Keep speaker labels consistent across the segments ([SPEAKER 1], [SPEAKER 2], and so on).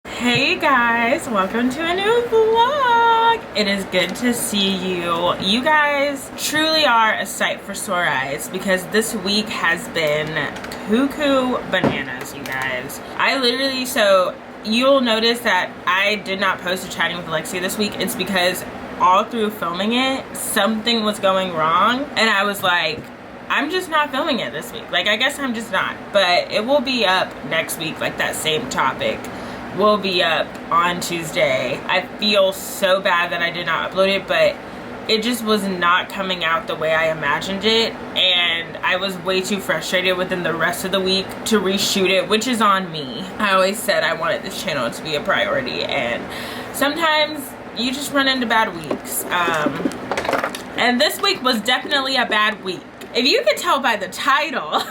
[SPEAKER 1] Hey guys, welcome to a new vlog. It is good to see you. You guys truly are a sight for sore eyes because this week has been cuckoo bananas, you guys. So you'll notice that I did not post a chatting with Lexi this week. It's because all through filming it, something was going wrong and I was like, I'm just not filming it this week. Like, I guess I'm just not, but it will be up next week. Like, that same topic will be up on Tuesday. I feel so bad that I did not upload it, but it just was not coming out the way I imagined it, and I was way too frustrated within the rest of the week to reshoot it, which is on me. I always said I wanted this channel to be a priority, and sometimes you just run into bad weeks. And this week was definitely a bad week. If you could tell by the title,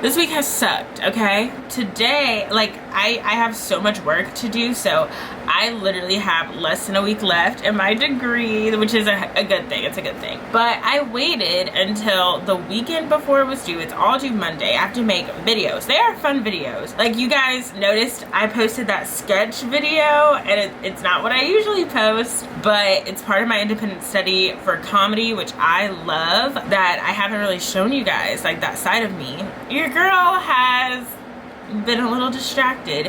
[SPEAKER 1] this week has sucked, okay? Today, like, I have so much work to do, so I literally have less than a week left in my degree, which is a good thing. It's a good thing. But I waited until the weekend before it was due. It's all due Monday. I have to make videos. They are fun videos. Like, you guys noticed, I posted that sketch video, and it's not what I usually post, but it's part of my independent study for comedy, which I love, that I haven't really shown you guys, like, that side of me. Your girl has been a little distracted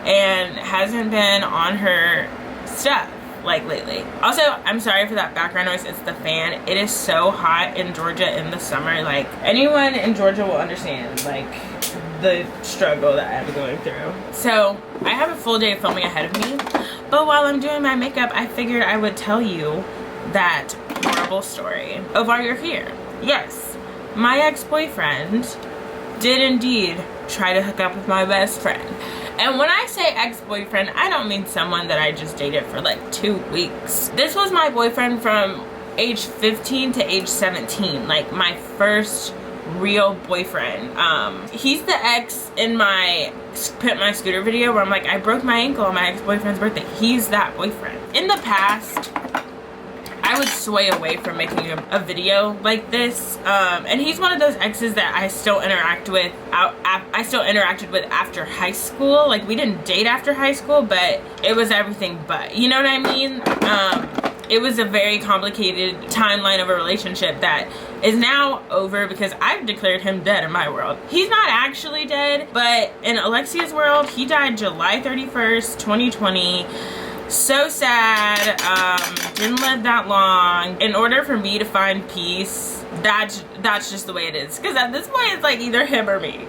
[SPEAKER 1] and hasn't been on her stuff like lately. Also, I'm sorry for that background noise. It's the fan. It is so hot in Georgia in the summer. Like, anyone in Georgia will understand, like, the struggle that I'm going through. So I have a full day of filming ahead of me, but while I'm doing my makeup, I figured I would tell you that horrible story of why you're here. Yes, my ex-boyfriend did indeed try to hook up with my best friend. And when I say ex-boyfriend, I don't mean someone that I just dated for like 2 weeks. This was my boyfriend from age 15 to age 17, like my first real boyfriend. He's the ex in my Pimp My Scooter video where I'm like, I broke my ankle on my ex-boyfriend's birthday. He's that boyfriend. In the past, I would sway away from making a video like this, and he's one of those exes that I still interact with. I still interacted with after high school. Like, we didn't date after high school, but it was everything but. You know what I mean? It was a very complicated timeline of a relationship that is now over because I've declared him dead in my world. He's not actually dead, but in Alexia's world, he died July 31st, 2020. So sad. Didn't live that long. In order for me to find peace, that's just the way it is, because at this point it's like either him or me,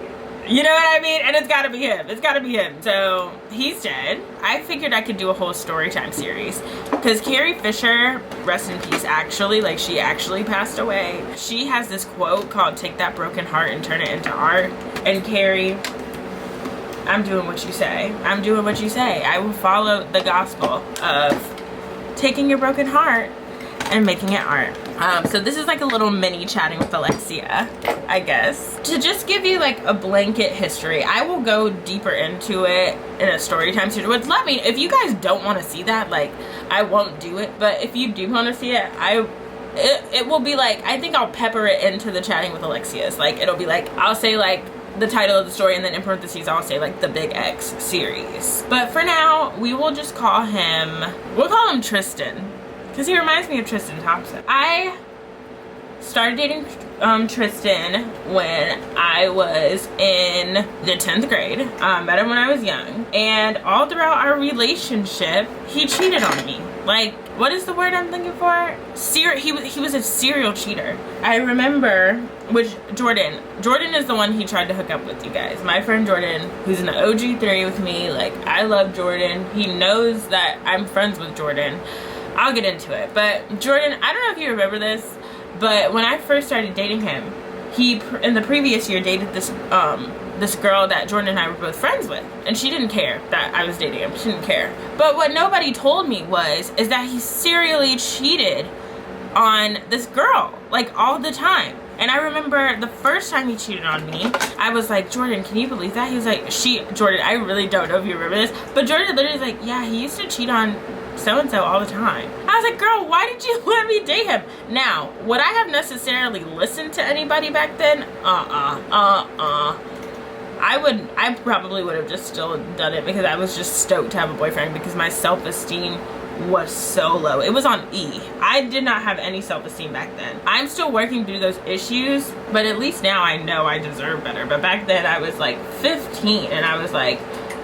[SPEAKER 1] you know what I mean? And it's gotta be him. It's gotta be him. So he's dead. I figured I could do a whole storytime series because Carrie Fisher, rest in peace, actually, like, she actually passed away. She has this quote called "Take that broken heart and turn it into art." And Carrie, I'm doing what you say. I'm doing what you say. I will follow the gospel of taking your broken heart and making it art. So this is like a little mini chatting with Alexia, I guess. To just give you like a blanket history, I will go deeper into it in a story time series. Which, let me, if you guys don't want to see that, like, I won't do it. But if you do want to see it, it will be like, I think I'll pepper it into the chatting with Alexia's. Like, it'll be like, I'll say like the title of the story, and then in parentheses I'll say like the Big X series. But for now, we'll call him Tristan, because he reminds me of Tristan Thompson. I started dating Tristan when I was in the 10th grade. Met him when I was young, and all throughout our relationship he cheated on me. Like, what is the word I'm looking for? He was a serial cheater. I remember, which Jordan is the one he tried to hook up with, you guys. My friend Jordan, who's in the OG3 with me. Like, I love Jordan. He knows that I'm friends with Jordan. I'll get into it. But Jordan, I don't know if you remember this, but when I first started dating him, he, in the previous year, dated this girl that Jordan and I were both friends with, and she didn't care that I was dating him. She didn't care. But what nobody told me is that he serially cheated on this girl, like, all the time. And I remember the first time he cheated on me, I was like, Jordan, can you believe that? He was like, Jordan, I really don't know if you remember this, but Jordan literally was like, yeah, he used to cheat on so-and-so all the time. I was like, girl, why did you let me date him? Now, would I have necessarily listened to anybody back then? I probably would have just still done it because I was just stoked to have a boyfriend because my self-esteem was so low. It was on E. I did not have any self-esteem back then. I'm still working through those issues, but at least now I know I deserve better. But back then I was like 15 and I was like,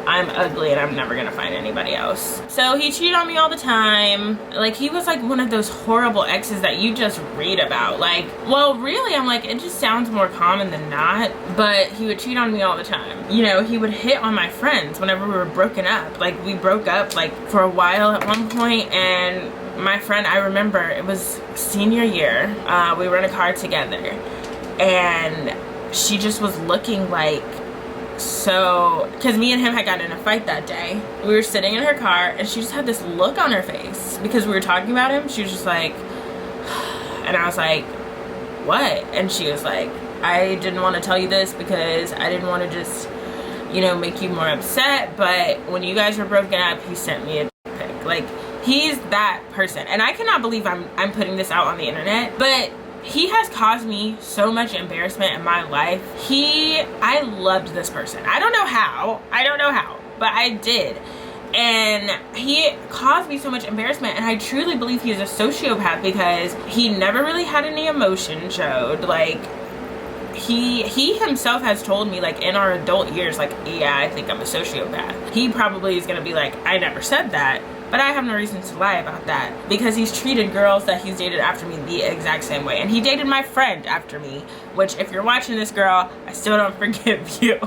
[SPEAKER 1] I'm ugly and I'm never gonna find anybody else. So he cheated on me all the time. Like, he was like one of those horrible exes that you just read about. Like, well, really, I'm like, it just sounds more common than not. But he would cheat on me all the time. You know, he would hit on my friends whenever we were broken up. Like, we broke up like for a while at one point, and my friend, I remember it was senior year. We were in a car together and she just was looking like, so, because me and him had gotten in a fight that day. We were sitting in her car and she just had this look on her face because we were talking about him. She was just like, and I was like, what? And she was like, I didn't want to tell you this because I didn't want to just, you know, make you more upset, but when you guys were broken up, he sent me a pic. Like, he's that person. And I cannot believe I'm putting this out on the internet, but he has caused me so much embarrassment in my life. I loved this person. I don't know how, but I did. And he caused me so much embarrassment, and I truly believe he is a sociopath because he never really had any emotion showed. Like, he himself has told me, like, in our adult years, like, yeah, I think I'm a sociopath. He probably is gonna be like, I never said that. But I have no reason to lie about that because he's treated girls that he's dated after me the exact same way. And he dated my friend after me, which, if you're watching this, girl, I still don't forgive you.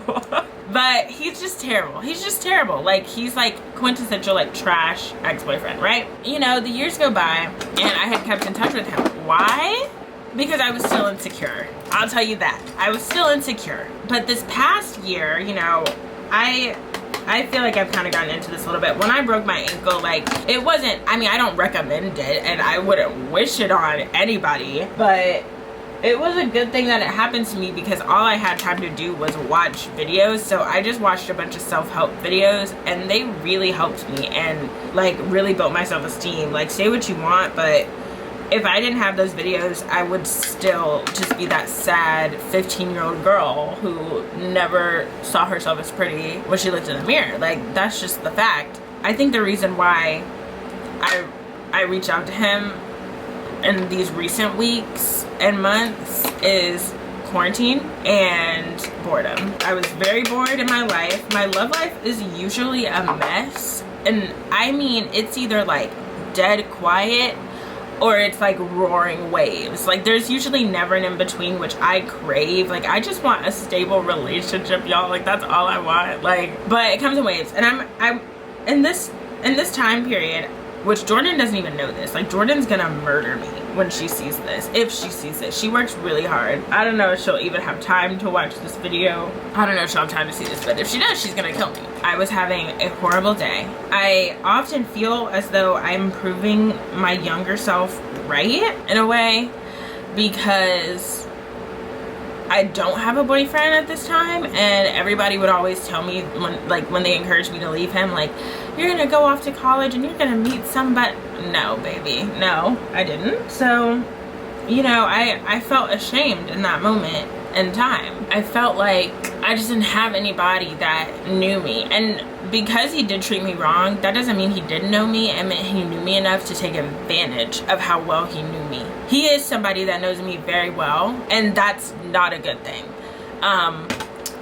[SPEAKER 1] But he's just terrible. He's just terrible. Like, he's like quintessential, like, trash ex-boyfriend, right? You know, the years go by and I had kept in touch with him. Why? Because I was still insecure. I'll tell you that. I was still insecure. But this past year, you know, I feel like I've kind of gotten into this a little bit. When I broke my ankle, like, it wasn't, I mean, I don't recommend it and I wouldn't wish it on anybody, but it was a good thing that it happened to me because all I had time to do was watch videos. So I just watched a bunch of self-help videos and they really helped me and, like, really built my self-esteem. Like, say what you want, but if I didn't have those videos, I would still just be that sad 15-year-old girl who never saw herself as pretty when she looked in the mirror. Like, that's just the fact. I think the reason why I reached out to him in these recent weeks and months is quarantine and boredom. I was very bored in my life. My love life is usually a mess. And I mean, it's either like dead quiet or it's like roaring waves. Like, there's usually never an in-between, which I crave. Like, I just want a stable relationship, y'all. Like, that's all I want. Like, but it comes in waves. And I'm in this time period, which Jordan doesn't even know this. Like, Jordan's gonna murder me when she sees this, if she sees it. She works really hard. I don't know if she'll even have time to watch this video. I don't know if she'll have time to see this, but if she does, she's gonna kill me. I was having a horrible day. I often feel as though I'm proving my younger self right in a way because I don't have a boyfriend at this time, and everybody would always tell me when they encouraged me to leave him, like, you're gonna go off to college and you're gonna meet somebody. No, baby, no, I didn't. So, you know, I felt ashamed in that moment in time. I felt like I just didn't have anybody that knew me. And because he did treat me wrong, that doesn't mean he didn't know me. It meant he knew me enough to take advantage of how well he knew me. He is somebody that knows me very well, and that's not a good thing.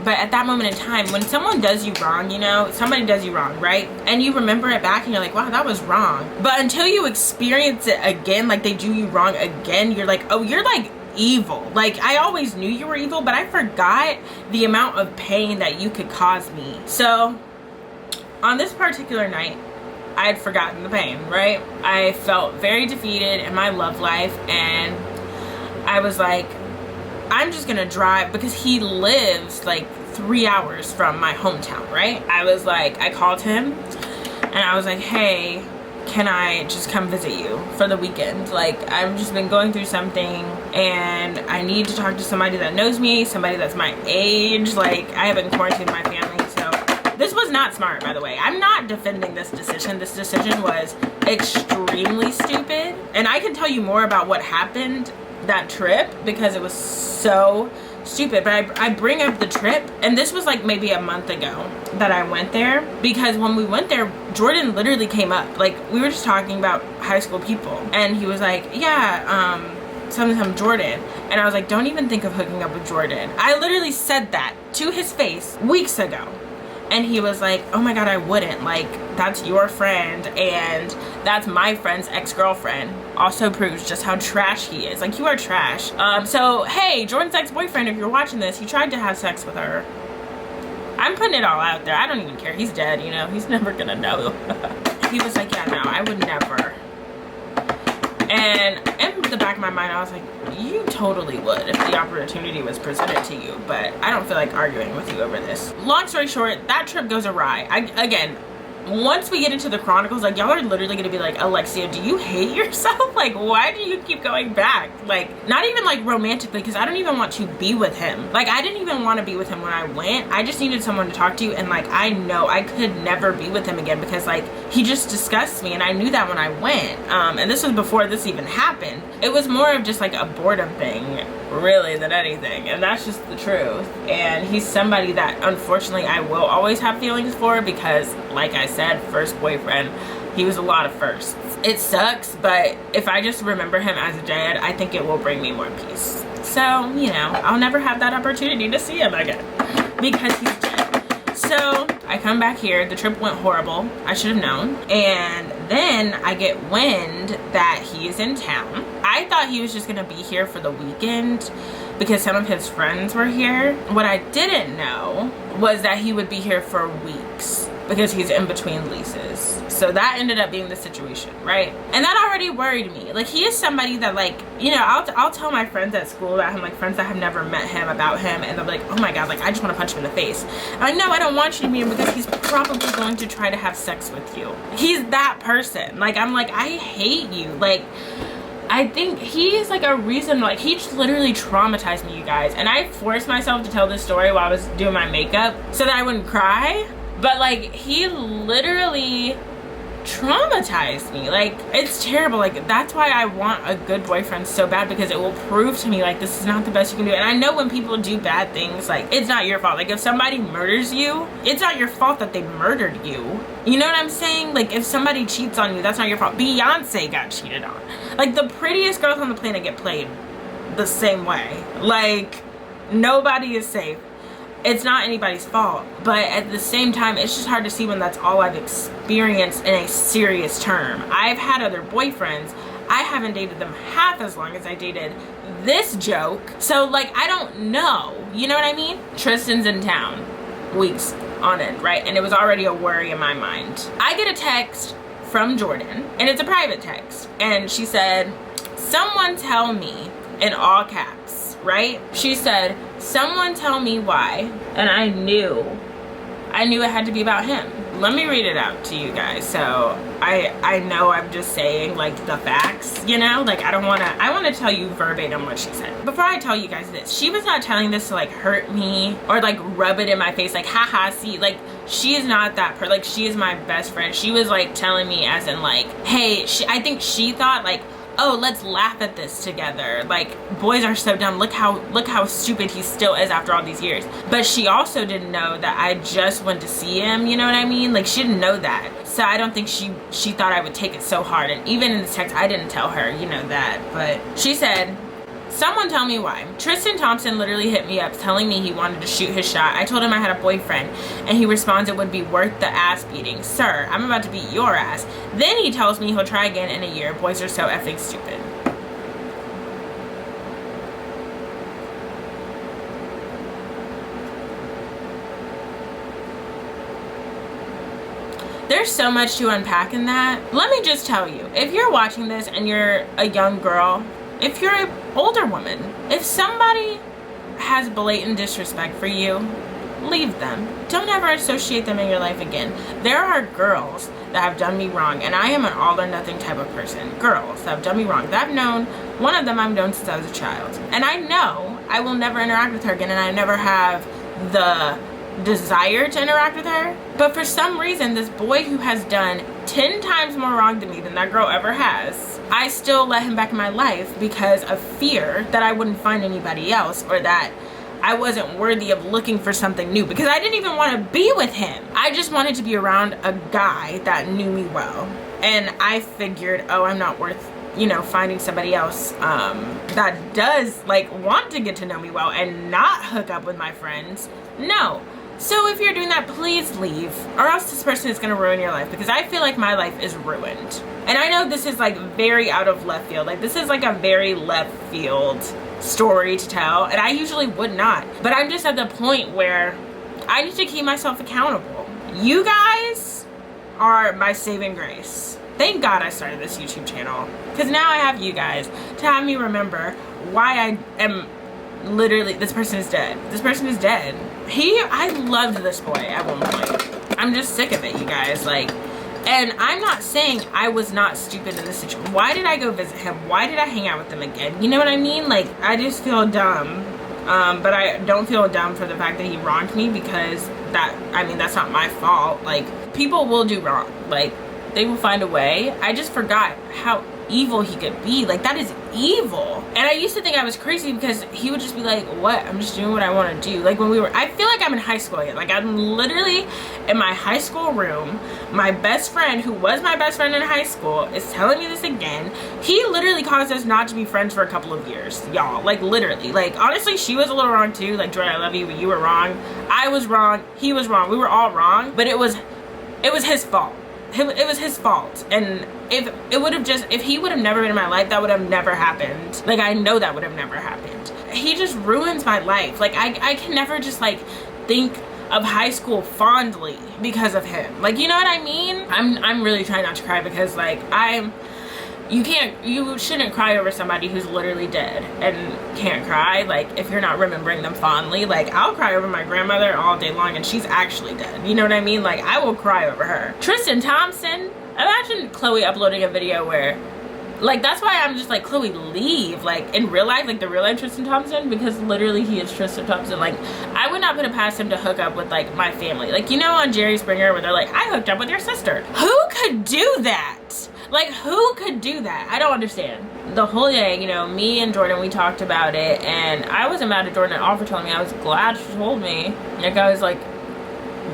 [SPEAKER 1] But at that moment in time, when someone does you wrong, you know, somebody does you wrong, right? And you remember it back and you're like, wow, that was wrong. But until you experience it again, like they do you wrong again, you're like, oh, you're like evil. Like, I always knew you were evil, but I forgot the amount of pain that you could cause me. So on this particular night, I had forgotten the pain, right? I felt very defeated in my love life, and I was like, I'm just gonna drive, because he lives like 3 hours from my hometown, right? I was like, I called him and I was like, hey, can I just come visit you for the weekend? Like, I've just been going through something and I need to talk to somebody that knows me, somebody that's my age. Like, I have been quarantined with my family, so this was not smart, by the way. I'm not defending this decision. This decision was extremely stupid. And I can tell you more about what happened that trip because it was so stupid. But I bring up the trip, and this was like maybe a month ago that I went there, because when we went there, Jordan literally came up. Like, we were just talking about high school people, and he was like, yeah, some Jordan. And I was like, don't even think of hooking up with Jordan. I literally said that to his face weeks ago. And he was like, oh my God, I wouldn't. Like, that's your friend, and that's my friend's ex-girlfriend. Also proves just how trash he is. Like, you are trash. So, hey, Jordan's ex-boyfriend, if you're watching this, he tried to have sex with her. I'm putting it all out there. I don't even care. He's dead, you know. He's never gonna know. He was like, yeah, no, I would never. And in the back of my mind, I was like, you totally would if the opportunity was presented to you, but I don't feel like arguing with you over this. Long story short, that trip goes awry. Again, once we get into the chronicles, like, y'all are literally gonna be like, Alexia, do you hate yourself? Like, why do you keep going back? Like, not even like romantically, because I don't even want to be with him. Like, I didn't even want to be with him when I went. I just needed someone to talk to, and like, I know I could never be with him again because like, he just disgusts me, and I knew that when I went. And this was before this even happened. It was more of just like a boredom thing, really, than anything, and that's just the truth. And he's somebody that unfortunately I will always have feelings for, because like I said, first boyfriend, he was a lot of firsts. It sucks, but if I just remember him as dead, I think it will bring me more peace. So, you know, I'll never have that opportunity to see him again because he's dead. So I come back here, the trip went horrible, I should have known, and then I get wind that he is in town. I thought he was just gonna be here for the weekend because some of his friends were here. What I didn't know was that he would be here for weeks because he's in between leases. So that ended up being the situation, right? And that already worried me. Like, he is somebody that, like, you know, I'll tell my friends at school about him, like friends that have never met him, about him, and they'll be like, oh my God, like, I just want to punch him in the face. I'm like, no, I don't want you to meet him because he's probably going to try to have sex with you. He's that person. Like, I'm like, I hate you. Like, I think he's like a reason, like, he literally traumatized me, you guys. And I forced myself to tell this story while I was doing my makeup so that I wouldn't cry. But like, he literally traumatized me. Like, it's terrible. Like, that's why I want a good boyfriend so bad, because it will prove to me like this is not the best you can do. And I know when people do bad things, like, it's not your fault. Like, if somebody murders you, it's not your fault that they murdered you. You know what I'm saying? Like, if somebody cheats on you, that's not your fault. Beyonce got cheated on. Like, the prettiest girls on the planet get played the same way. Like, nobody is safe. It's not anybody's fault, but at the same time, it's just hard to see when that's all I've experienced in a serious term. I've had other boyfriends. I haven't dated them half as long as I dated this joke. So, like, I don't know. You know what I mean? Tristan's in town, weeks on end, right? And it was already a worry in my mind. I get a text from Jordan, and it's a private text. And she said, someone tell me, in all caps, right? She said, someone tell me why. And I knew it had to be about him. Let me read it out to you guys. So I know I'm just saying like the facts, you know, like I want to tell you verbatim what she said. Before I tell you guys this, she was not telling this to like hurt me or like rub it in my face like, haha, see, like, she is not that like, she is my best friend. She was like telling me as in like, hey, I think she thought like, oh, let's laugh at this together. Like, boys are so dumb. Look how stupid he still is after all these years. But she also didn't know that I just went to see him, you know what I mean? Like, she didn't know that. So I don't think she thought I would take it so hard. And even in this text, I didn't tell her, you know, that. But she said, someone tell me why. Tristan Thompson literally hit me up telling me he wanted to shoot his shot. I told him I had a boyfriend, and he responds it would be worth the ass beating. Sir, I'm about to beat your ass. Then he tells me he'll try again in a year. Boys are so effing stupid. There's so much to unpack in that. Let me just tell you, if you're watching this and you're a young girl, if you're an older woman, if somebody has blatant disrespect for you, leave them. Don't ever associate them in your life again. There are girls that have done me wrong, and I am an all or nothing type of person. Girls that have done me wrong, that I've known. One of them I've known since I was a child. And I know I will never interact with her again, and I never have the desire to interact with her. But for some reason, this boy who has done 10 times more wrong to me than that girl ever has, I still let him back in my life because of fear that I wouldn't find anybody else, or that I wasn't worthy of looking for something new, because I didn't even want to be with him. I just wanted to be around a guy that knew me well. And I figured, oh, I'm not worth, you know, finding somebody else that does like want to get to know me well and not hook up with my friends. No. So if you're doing that, please leave, or else this person is going to ruin your life, because I feel like my life is ruined. And I know this is like very out of left field. Like, this is like a very left field story to tell, and I usually would not. But I'm just at the point where I need to keep myself accountable. You guys are my saving grace. Thank God I started this YouTube channel, because now I have you guys to have me remember why I am literally, this person is dead. This person is dead. I loved this boy at one point. I'm just sick of it, you guys. Like, and I'm not saying I was not stupid in this situation. Why did I go visit him? Why did I hang out with him again? You know what I mean? Like, I just feel dumb. But I don't feel dumb for the fact that he wronged me, because that's not my fault. Like, people will do wrong. Like, they will find a way. I just forgot how evil he could be. Like, that is evil. And I used to think I was crazy, because he would just be like, what? I'm just doing what I want to do. Like, when I feel like I'm in high school again. Like, I'm literally in my high school room. My best friend, who was my best friend in high school, is telling me this again. He literally caused us not to be friends for a couple of years, y'all. Like, literally. Like, honestly, she was a little wrong too. Like, Jordan, I love you, but you were wrong. I was wrong. He was wrong. We were all wrong. But it was his fault. It was his fault. And if he would have never been in my life, that would have never happened. Like, I know that would have never happened. He just ruins my life. Like, I can never just like think of high school fondly because of him. Like, you know what I mean? I'm really trying not to cry, because like, you shouldn't cry over somebody who's literally dead and can't cry. Like, if you're not remembering them fondly. Like, I'll cry over my grandmother all day long, and she's actually dead. You know what I mean? Like, I will cry over her. Tristan Thompson, imagine Chloe uploading a video where, like, that's why I'm just like, Chloe, leave. Like, in real life, like the real life Tristan Thompson, because literally he is Tristan Thompson. Like, I would not put it past him to hook up with like my family. Like, you know, on Jerry Springer, where they're like, I hooked up with your sister. Who could do that? Like, who could do that? I don't understand. The whole day, you know, me and Jordan, we talked about it, and I wasn't mad at Jordan at all for telling me. I was glad she told me. Like, I was like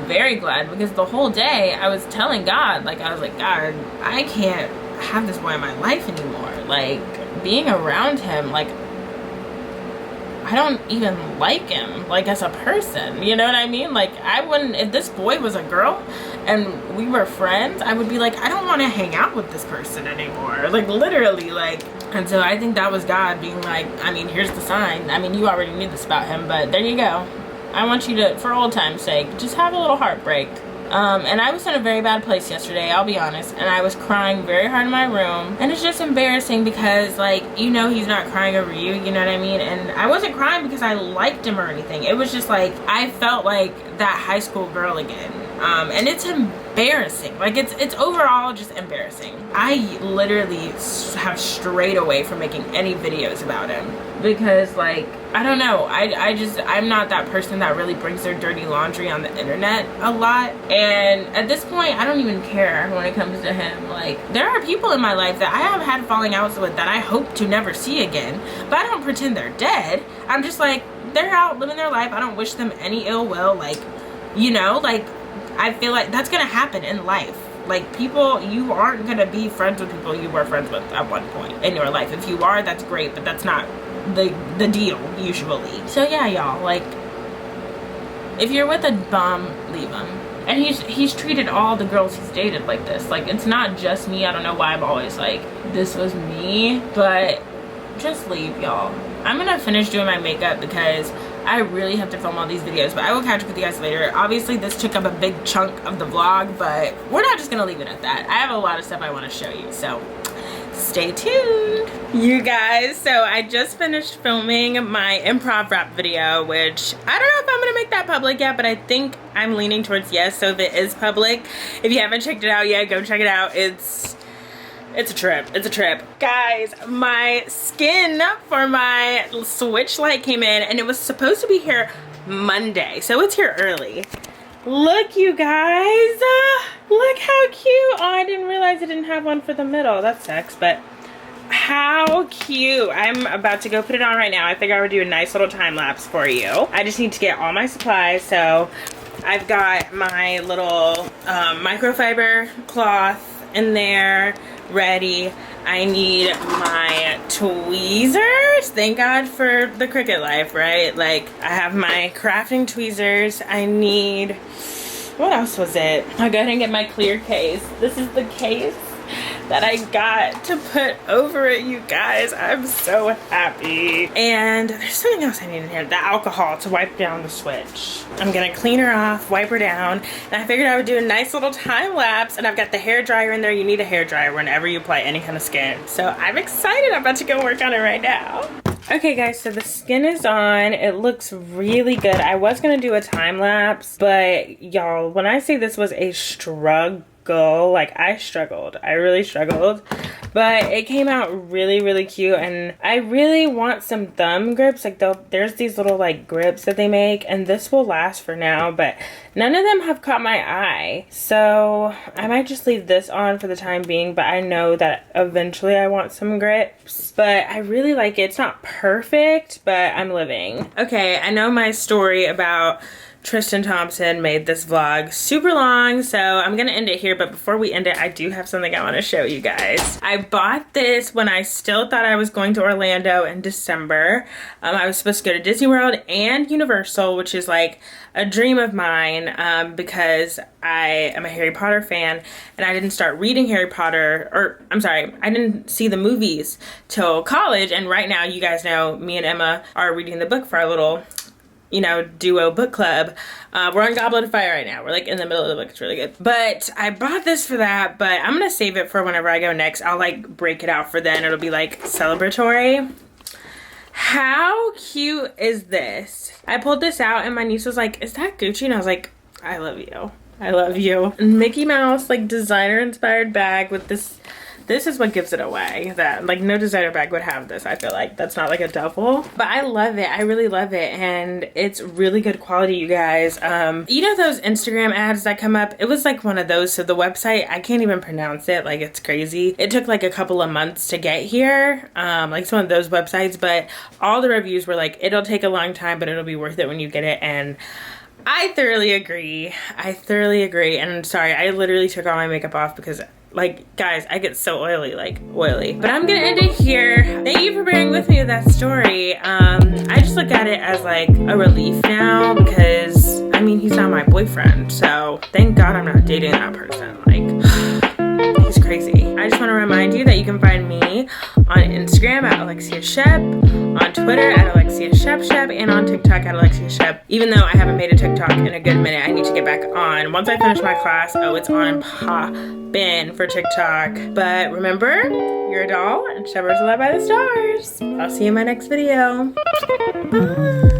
[SPEAKER 1] very glad, because the whole day I was telling God, like, I was like, God, I can't have this boy in my life anymore. Like, being around him, like, I don't even like him, like, as a person. You know what I mean? Like, I wouldn't, if this boy was a girl and we were friends, I would be like, I don't want to hang out with this person anymore. Like, literally, like. And so I think that was God being like, I mean, here's the sign. I mean, you already knew this about him, but there you go. I want you to, for old time's sake, just have a little heartbreak. And I was in a very bad place yesterday, I'll be honest, and I was crying very hard in my room, and it's just embarrassing, because, like, you know, he's not crying over you, you know what I mean? And I wasn't crying because I liked him or anything. It was just like, I felt like that high school girl again. And it's embarrassing. Like, it's overall just embarrassing. I literally have strayed away from making any videos about him, because, like, I don't know, I'm not that person that really brings their dirty laundry on the internet a lot. And at this point, I don't even care when it comes to him. Like, there are people in my life that I have had falling outs with that I hope to never see again, but I don't pretend they're dead. I'm just like, they're out living their life. I don't wish them any ill will. Like, you know, like, I feel like that's gonna happen in life. Like, people, you aren't gonna be friends with people you were friends with at one point in your life. If you are, that's great, but that's not the deal usually. So yeah, y'all, like, if you're with a bum, leave him. And he's treated all the girls he's dated like this. Like, it's not just me. I don't know why I'm always like, this was me, but just leave, y'all. I'm gonna finish doing my makeup, because I really have to film all these videos, but I will catch up with you guys later. Obviously, this took up a big chunk of the vlog, but we're not just gonna leave it at that. I have a lot of stuff I want to show you, so stay tuned. You guys, so I just finished filming my improv rap video, which I don't know if I'm gonna make that public yet, but I think I'm leaning towards yes. So if it is public, if you haven't checked it out yet, go check it out. It's a trip. It's a trip. Guys, my skin for my switch light came in, and it was supposed to be here Monday, so it's here early. Look, you guys, look how cute. Oh, I didn't realize I didn't have one for the middle. That sucks, but how cute. I'm about to go put it on right now. I figure I would do a nice little time lapse for you. I just need to get all my supplies. So I've got my little microfiber cloth in there ready. I need my tweezers. Thank God for the Cricut life, right? Like, I have my crafting tweezers. I need, what else was it? I'll go ahead and get my clear case. This is the case that I got to put over it, you guys. I'm so happy. And there's something else I need in here, the alcohol to wipe down the switch. I'm gonna clean her off, wipe her down, and I figured I would do a nice little time lapse. And I've got the hair dryer in there. You need a hair dryer whenever you apply any kind of skin. So I'm excited. I'm about to go work on it right now. Okay guys, so the skin is on. It looks really good. I was gonna do a time lapse, but y'all, when I say this was a struggle, like I struggled. I really struggled, but it came out really, really cute. And I really want some thumb grips. Like there's these little like grips that they make, and this will last for now, but none of them have caught my eye. So I might just leave this on for the time being, but I know that eventually I want some grips. But I really like it. It's not perfect, but I'm living. Okay, I know my story about Tristan Thompson made this vlog super long, so I'm gonna end it here. But before we end it, I do have something I want to show you guys. I bought this when I still thought I was going to Orlando in December. I was supposed to go to Disney World and Universal, which is like a dream of mine, because I am a Harry Potter fan, and I didn't start reading Harry Potter, or I'm sorry, I didn't see the movies till college. And right now, you guys know, me and Emma are reading the book for our little, you know, duo book club. We're on Goblet of Fire right now. We're like in the middle of the book. It's really good. But I bought this for that, but I'm gonna save it for whenever I go next. I'll like break it out for then. It'll be like celebratory. How cute is this? I pulled this out and my niece was like, is that Gucci? And I was like, I love you. I love you. Mickey Mouse, like designer inspired bag with this. This is what gives it away. That like no designer bag would have this. I feel like that's not like a duffel, but I love it. I really love it, and it's really good quality, you guys. You know those Instagram ads that come up? It was like one of those. So the website, I can't even pronounce it. Like it's crazy. It took like a couple of months to get here. Like some of those websites, but all the reviews were like, it'll take a long time, but it'll be worth it when you get it. And I thoroughly agree. I thoroughly agree. And I'm sorry, I literally took all my makeup off because, like, guys, I get so oily, like oily. But I'm gonna end it here. Thank you for bearing with me with that story. I just look at it as like a relief now, because I mean, he's not my boyfriend, so thank God I'm not dating that person. Like, he's crazy. I just want to remind you that you can find me on Instagram at Alexia Shep, on Twitter at Alexia Shep, and on TikTok at Alexia Shep. Even though I haven't made a TikTok in a good minute, I need to get back on. Once I finish my class, oh, it's on and poppin' for TikTok. But remember, you're a doll and Shepherds are led by the stars. I'll see you in my next video. Bye.